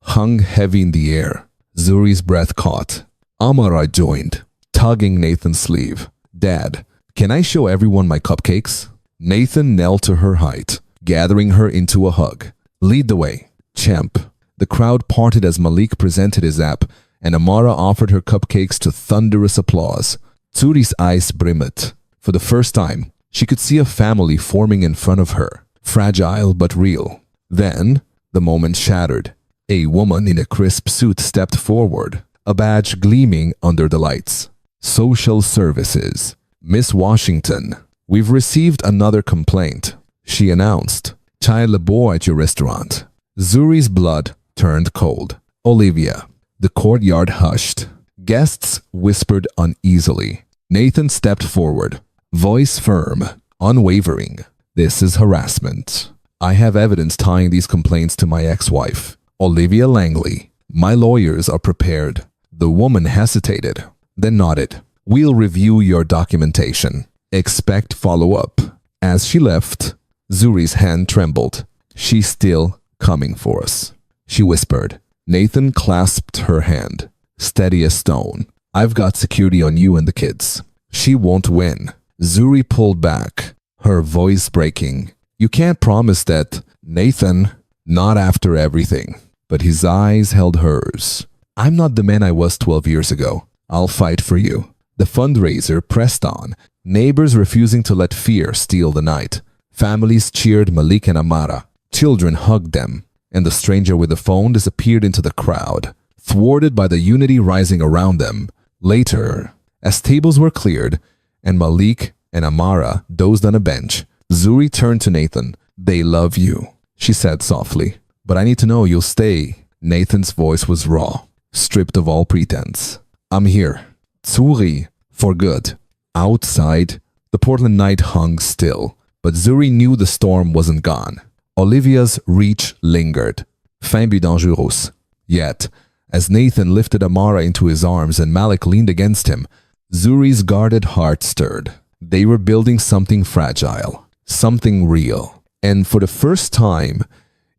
S1: hung heavy in the air. Zuri's breath caught. Amara joined, tugging Nathan's sleeve. Dad, can I show everyone my cupcakes? Nathan knelt to her height, gathering her into a hug. Lead the way, champ. The crowd parted as Malik presented his app, and Amara offered her cupcakes to thunderous applause. Zuri's eyes brimmed. For the first time, she could see a family forming in front of her, fragile but real. Then, the moment shattered. A woman in a crisp suit stepped forward, a badge gleaming under the lights. Social Services. Miss Washington, we've received another complaint, she announced. Child labor at your restaurant. Zuri's blood turned cold. Olivia. The courtyard hushed. Guests whispered uneasily. Nathan stepped forward, voice firm, unwavering. This is harassment. I have evidence tying these complaints to my ex-wife, Olivia Langley. My lawyers are prepared. The woman hesitated, then nodded. We'll review your documentation. Expect follow-up. As she left, Zuri's hand trembled. She's still coming for us, she whispered. Nathan clasped her hand, steady as stone. I've got security on you and the kids. She won't win. Zuri pulled back, her voice breaking. You can't promise that, Nathan. Not after everything. But his eyes held hers. I'm not the man I was 12 years ago. I'll fight for you. The fundraiser pressed on, neighbors refusing to let fear steal the night. Families cheered Malik and Amara. Children hugged them, and the stranger with the phone disappeared into the crowd, thwarted by the unity rising around them. Later, as tables were cleared and Malik and Amara dozed on a bench, Zuri turned to Nathan. They love you, she said softly. But I need to know you'll stay. Nathan's voice was raw, stripped of all pretense. I'm here. Zuri, for good. Outside, the Portland night hung still, but Zuri knew the storm wasn't gone. Olivia's reach lingered. Fin but dangereux. Yet, as Nathan lifted Amara into his arms and Malik leaned against him, Zuri's guarded heart stirred. They were building something fragile, something real. And for the first time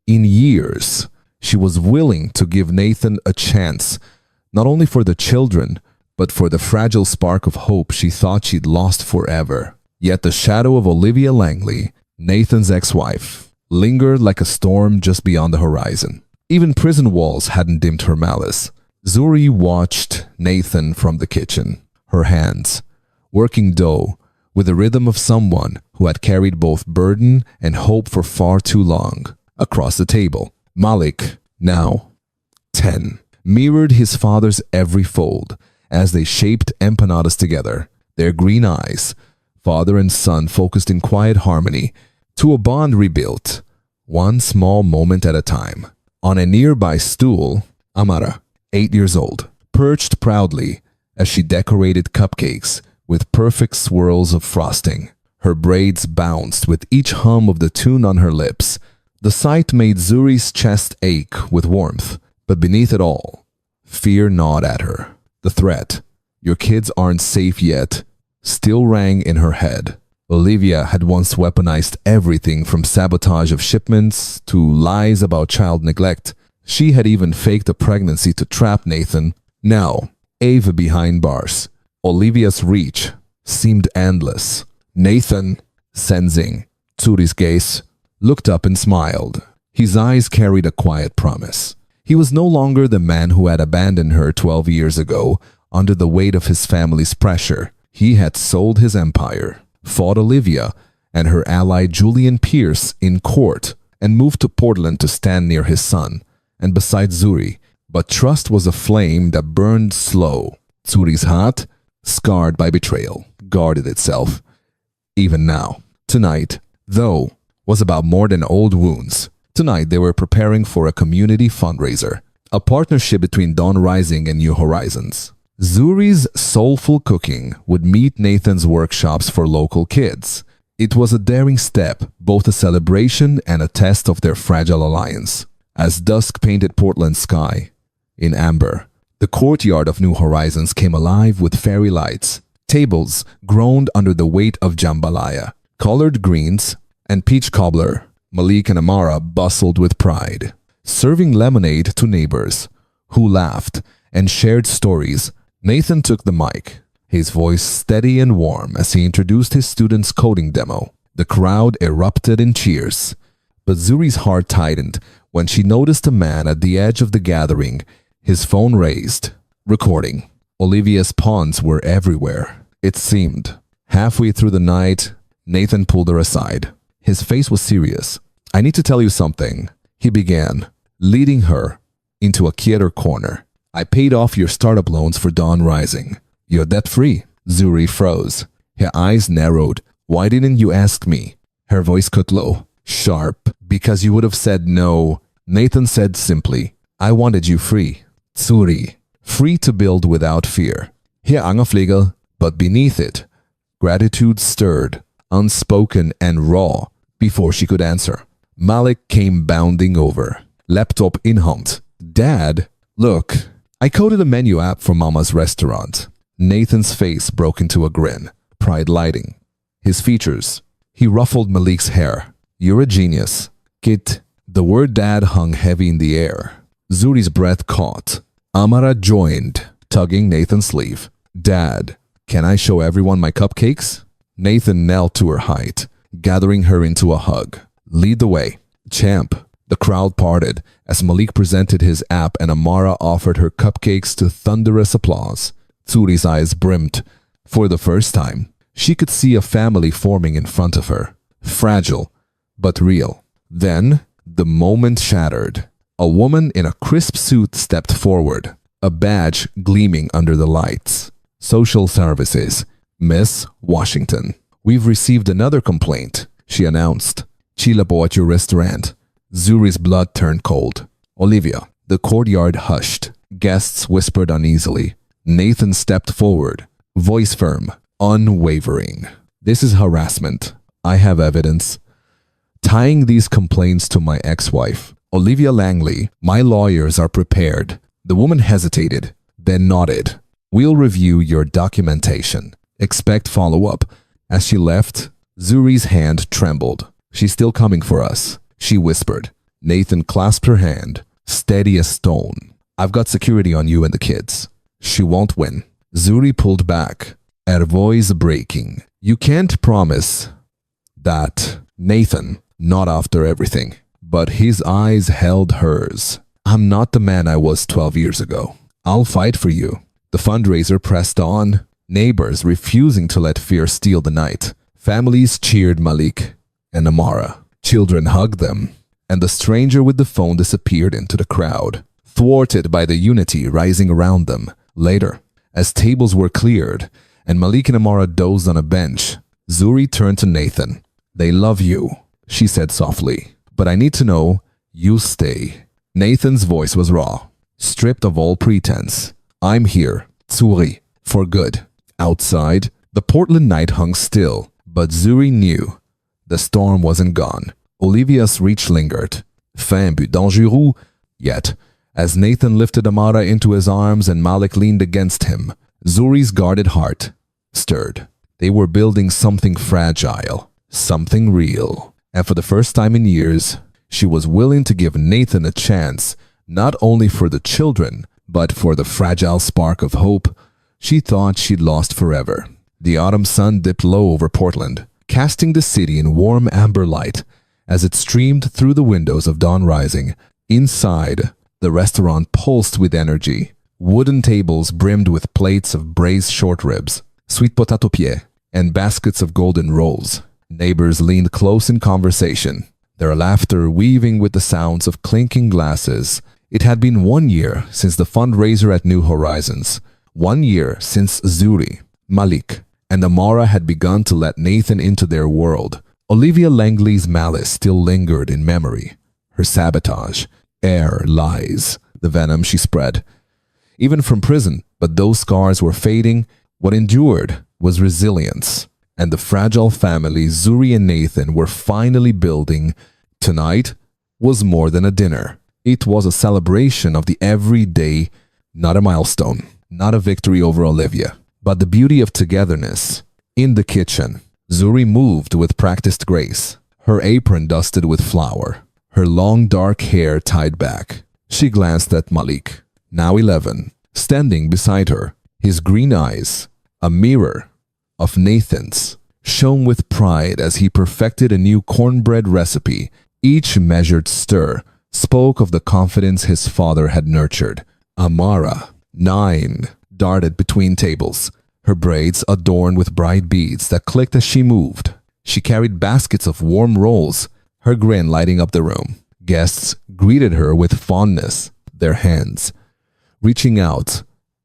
S1: in years, she was willing to give Nathan a chance, not only for the children, but for the fragile spark of hope she thought she'd lost forever. Yet the shadow of Olivia Langley, Nathan's ex-wife, lingered like a storm just beyond the horizon. Even prison walls hadn't dimmed her malice. Zuri watched Nathan from the kitchen, her hands working dough with the rhythm of someone who had carried both burden and hope for far too long. Across the table, Malik, now 10, mirrored his father's every fold as they shaped empanadas together, their green eyes, father and son focused in quiet harmony, to a bond rebuilt, one small moment at a time. On a nearby stool, Amara, 8 years old, perched proudly as she decorated cupcakes with perfect swirls of frosting. Her braids bounced with each hum of the tune on her lips. The sight made Zuri's chest ache with warmth, but beneath it all, fear gnawed at her. The threat, your kids aren't safe yet, still rang in her head. Olivia had once weaponized everything from sabotage of shipments to lies about child neglect. She had even faked a pregnancy to trap Nathan. Now, Ava behind bars. Olivia's reach seemed endless. Nathan, sensing Zuri's gaze, looked up and smiled. His eyes carried a quiet promise. He was no longer the man who had abandoned her 12 years ago under the weight of his family's pressure. He had sold his empire, fought Olivia and her ally Julian Pierce in court, and moved to Portland to stand near his son and beside Zuri. But trust was a flame that burned slow. Zuri's heart, scarred by betrayal, guarded itself. Even now, tonight, though, was about more than old wounds. Tonight, they were preparing for a community fundraiser, a partnership between Dawn Rising and New Horizons. Zuri's soulful cooking would meet Nathan's workshops for local kids. It was a daring step, both a celebration and a test of their fragile alliance. As dusk painted Portland's sky in amber, the courtyard of New Horizons came alive with fairy lights. Tables groaned under the weight of jambalaya, colored greens, and peach cobbler. Malik and Amara bustled with pride, serving lemonade to neighbors, who laughed and shared stories. Nathan took the mic, his voice steady and warm as he introduced his students' coding demo. The crowd erupted in cheers, but Zuri's heart tightened when she noticed a man at the edge of the gathering, his phone raised, recording. Olivia's pawns were everywhere, it seemed. Halfway through the night, Nathan pulled her aside. His face was serious. "I need to tell you something," he began, leading her into a quieter corner. "I paid off your startup loans for Dawn Rising. You're debt-free." Zuri froze. Her eyes narrowed. "Why didn't you ask me?" Her voice cut low, sharp. "Because you would have said no." Nathan said simply, "I wanted you free. Zuri. Free to build without fear." Her Angerflegel, but beneath it, gratitude stirred, unspoken and raw. Before she could answer, Malik came bounding over, laptop in hand. "Dad, look, I coded a menu app for Mama's restaurant." Nathan's face broke into a grin, pride lighting his features. He ruffled Malik's hair. "You're a genius, kid." The word dad hung heavy in the air. Zuri's breath caught. Amara joined, tugging Nathan's sleeve. "Dad, can I show everyone my cupcakes?" Nathan knelt to her height, gathering her into a hug. "Lead the way, champ." The crowd parted as Malik presented his app and Amara offered her cupcakes to thunderous applause. Zuri's eyes brimmed. For the first time, she could see a family forming in front of her. Fragile, but real. Then, the moment shattered. A woman in a crisp suit stepped forward, a badge gleaming under the lights. "Social Services, Miss Washington. We've received another complaint," she announced. "Chilabo at your restaurant." Zuri's blood turned cold. "Olivia." The courtyard hushed. Guests whispered uneasily. Nathan stepped forward, voice firm, unwavering. "This is harassment. I have evidence. Tying these complaints to my ex-wife, Olivia Langley. My lawyers are prepared." The woman hesitated, then nodded. "We'll review your documentation. Expect follow-up." As she left, Zuri's hand trembled. "She's still coming for us," she whispered. Nathan clasped her hand, steady as stone. "I've got security on you and the kids. She won't win." Zuri pulled back, her voice breaking. "You can't promise that, Nathan. Not after everything." But his eyes held hers. "I'm not the man I was 12 years ago. I'll fight for you." The fundraiser pressed on, neighbors refusing to let fear steal the night. Families cheered Malik and Amara. Children hugged them. And the stranger with the phone disappeared into the crowd, thwarted by the unity rising around them. Later, as tables were cleared and Malik and Amara dozed on a bench, Zuri turned to Nathan. "They love you," she said softly. "But I need to know you stay." Nathan's voice was raw, stripped of all pretense. "I'm here, Zuri, for good." Outside, the Portland night hung still, but Zuri knew the storm wasn't gone. Olivia's reach lingered. Fin but dangereux. Yet, as Nathan lifted Amara into his arms and Malik leaned against him, Zuri's guarded heart stirred. They were building something fragile, something real. And for the first time in years, she was willing to give Nathan a chance, not only for the children, but for the fragile spark of hope she thought she'd lost forever. The autumn sun dipped low over Portland, casting the city in warm amber light as it streamed through the windows of Dawn Rising. Inside, the restaurant pulsed with energy. Wooden tables brimmed with plates of braised short ribs, sweet potato pie, and baskets of golden rolls. Neighbors leaned close in conversation, their laughter weaving with the sounds of clinking glasses. It had been 1 year since the fundraiser at New Horizons. 1 year since Zuri, Malik, and Amara had begun to let Nathan into their world. Olivia Langley's malice still lingered in memory. Her sabotage, air, lies, the venom she spread. Even from prison, but those scars were fading. What endured was resilience. And the fragile family Zuri and Nathan were finally building. Tonight was more than a dinner. It was a celebration of the everyday, not a milestone, not a victory over Olivia, but the beauty of togetherness. In the kitchen, Zuri moved with practiced grace, her apron dusted with flour, her long dark hair tied back. She glanced at Malik, now 11, standing beside her. His green eyes, a mirror of Nathan's, shone with pride as he perfected a new cornbread recipe. Each measured stir spoke of the confidence his father had nurtured. Amara, 9, darted between tables, her braids adorned with bright beads that clicked as she moved. She carried baskets of warm rolls, her grin lighting up the room. Guests greeted her with fondness, their hands reaching out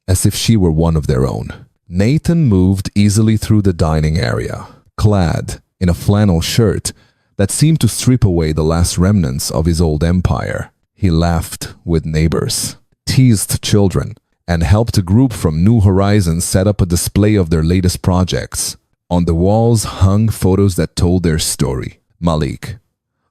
S1: as if she were one of their own. Nathan moved easily through the dining area, clad in a flannel shirt that seemed to strip away the last remnants of his old empire. He laughed with neighbors, teased children, and helped a group from New Horizons set up a display of their latest projects. On the walls hung photos that told their story. Malik,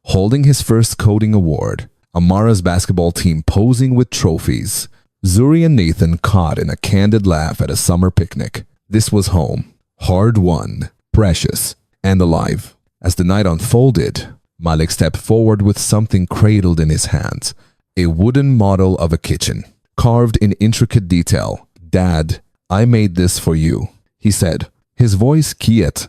S1: holding his first coding award, Amara's basketball team posing with trophies, Zuri and Nathan caught in a candid laugh at a summer picnic. This was home, hard-won, precious, and alive. As the night unfolded, Malik stepped forward with something cradled in his hands, a wooden model of a kitchen, carved in intricate detail. "Dad, I made this for you," he said, his voice quiet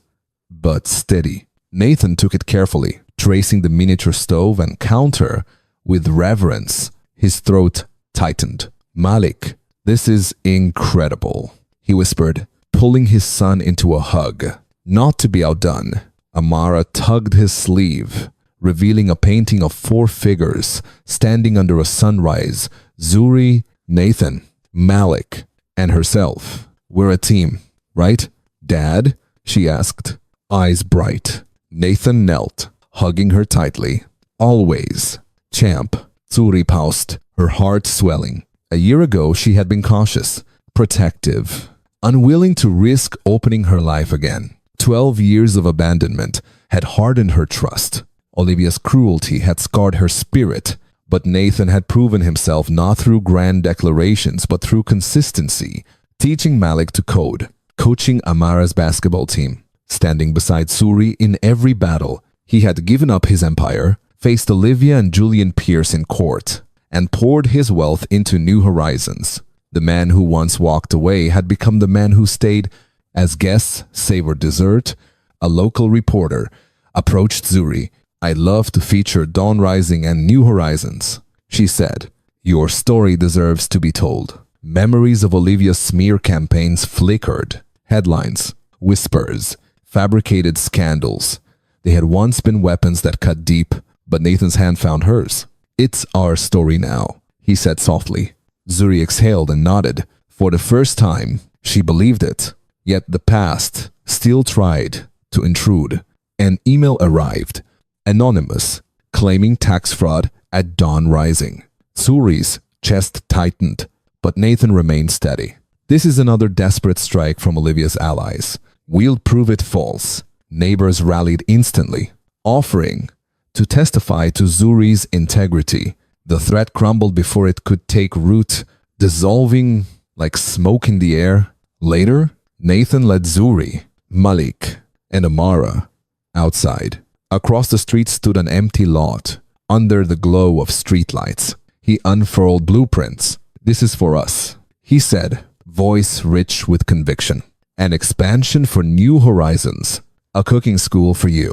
S1: but steady. Nathan took it carefully, tracing the miniature stove and counter with reverence. His throat tightened. "Malik, this is incredible," he whispered, pulling his son into a hug. Not to be outdone, Amara tugged his sleeve, revealing a painting of 4 figures standing under a sunrise. Zuri, Nathan, Malik, and herself. "We're a team, right, Dad?" she asked, eyes bright. Nathan knelt, hugging her tightly. "Always, champ," Zuri paused, her heart swelling. A year ago, she had been cautious, protective, unwilling to risk opening her life again. 12 years of abandonment had hardened her trust. Olivia's cruelty had scarred her spirit, but Nathan had proven himself not through grand declarations, but through consistency, teaching Malik to code, coaching Amara's basketball team, standing beside Zuri in every battle. He had given up his empire, faced Olivia and Julian Pierce in court, and poured his wealth into New Horizons. The man who once walked away had become the man who stayed. As guests savored dessert, a local reporter approached Zuri. "I'd love to feature Dawn Rising and New Horizons," she said. "Your story deserves to be told." Memories of Olivia's smear campaigns flickered. Headlines, whispers, fabricated scandals. They had once been weapons that cut deep, but Nathan's hand found hers. "It's our story now," he said softly. Zuri exhaled and nodded. For the first time, she believed it. Yet the past still tried to intrude. An email arrived, anonymous, claiming tax fraud at Dawn Rising. Zuri's chest tightened, but Nathan remained steady. "This is another desperate strike from Olivia's allies. We'll prove it false." Neighbors rallied instantly, offering to testify to Zuri's integrity. The threat crumbled before it could take root, dissolving like smoke in the air. Later, Nathan led Zuri, Malik, and Amara outside. Across the street stood an empty lot, under the glow of streetlights. He unfurled blueprints. "This is for us," he said, voice rich with conviction. "An expansion for New Horizons, a cooking school for you,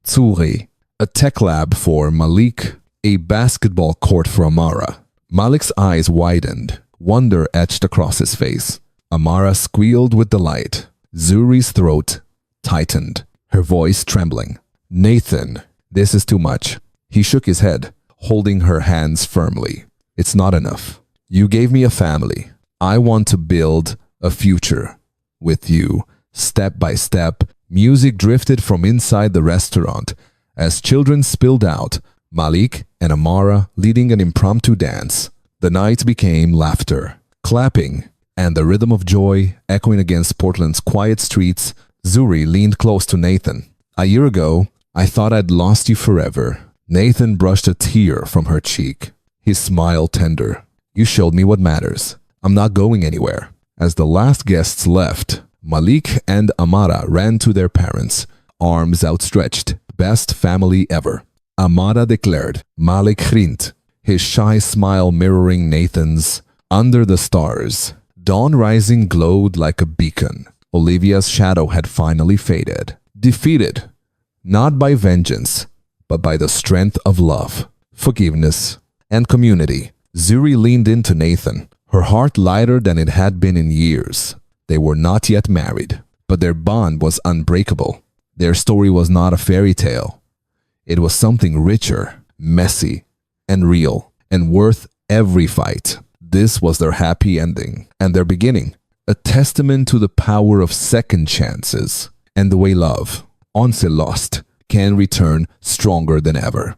S1: Zuri, a tech lab for Malik, a basketball court for Amara." Malik's eyes widened, wonder etched across his face. Amara squealed with delight. Zuri's throat tightened, her voice trembling. "Nathan, this is too much." He shook his head, holding her hands firmly. "It's not enough. You gave me a family. I want to build a future with you." Step by step, music drifted from inside the restaurant. As children spilled out, Malik and Amara leading an impromptu dance. The night became laughter, clapping, and the rhythm of joy echoing against Portland's quiet streets. Zuri leaned close to Nathan. "A year ago, I thought I'd lost you forever." Nathan brushed a tear from her cheek, his smile tender. "You showed me what matters. I'm not going anywhere." As the last guests left, Malik and Amara ran to their parents, arms outstretched. Best family ever. Amara declared. Malik grinned, his shy smile mirroring Nathan's. Under the stars, dawn rising glowed like a beacon. Olivia's shadow had finally faded. Defeated, not by vengeance, but by the strength of love, forgiveness, and community. Zuri leaned into Nathan, her heart lighter than it had been in years. They were not yet married, but their bond was unbreakable. Their story was not a fairy tale. It was something richer, messy, and real, and worth every fight. This was their happy ending and their beginning, a testament to the power of second chances and the way love, once lost, can return stronger than ever.